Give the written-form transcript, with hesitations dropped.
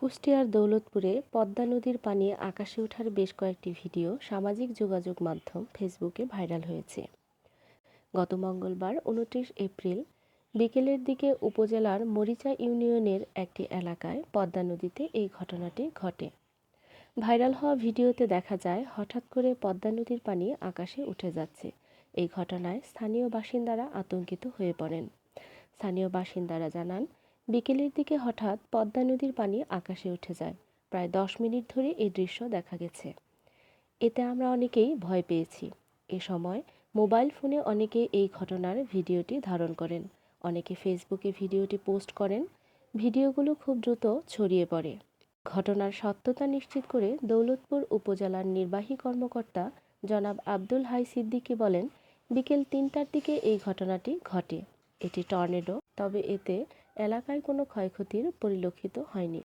কুষ্টিয়ার দৌলতপুরে পদ্মা নদীর পানি আকাশে ওঠার বেশ কয়েকটি ভিডিও সামাজিক যোগাযোগ মাধ্যম ফেসবুকে ভাইরাল হয়েছে। গত মঙ্গলবার ২৯ এপ্রিল বিকেলের দিকে উপজেলার মরিচা ইউনিয়নের একটি এলাকায় পদ্মা নদীতে এই ঘটনাটি ঘটে। ভাইরাল হওয়া ভিডিওতে দেখা যায় হঠাৎ করে পদ্মা নদীর পানি আকাশে উঠে যাচ্ছে। এই ঘটনায় স্থানীয় বাসিন্দারা আতঙ্কিত হয়ে পড়েন। স্থানীয় বাসিন্দারা জানান, বিকেলের দিকে হঠাৎ পদ্মা নদীর পানি আকাশে উঠে যায়। প্রায় 10 মিনিট ধরে এই দৃশ্য দেখা গেছে। এতে আমরা অনেকেই ভয় পেয়েছি। এ সময় মোবাইল ফোনে অনেকে এই ঘটনার ভিডিওটি ধারণ করেন। অনেকে ফেসবুকে ভিডিওটি পোস্ট করেন। ভিডিওগুলো খুব দ্রুত ছড়িয়ে পড়ে। ঘটনার সত্যতা নিশ্চিত করে দৌলতপুর উপজেলার নির্বাহী কর্মকর্তা জনাব আব্দুল হাই সিদ্দিকী বলেন, বিকেল ৩টার দিকে এই ঘটনাটি ঘটে। এটি টর্নেডো, তবে এতে এলাকায় কোনো ক্ষয়ক্ষতির পরিলক্ষিত হয়নি।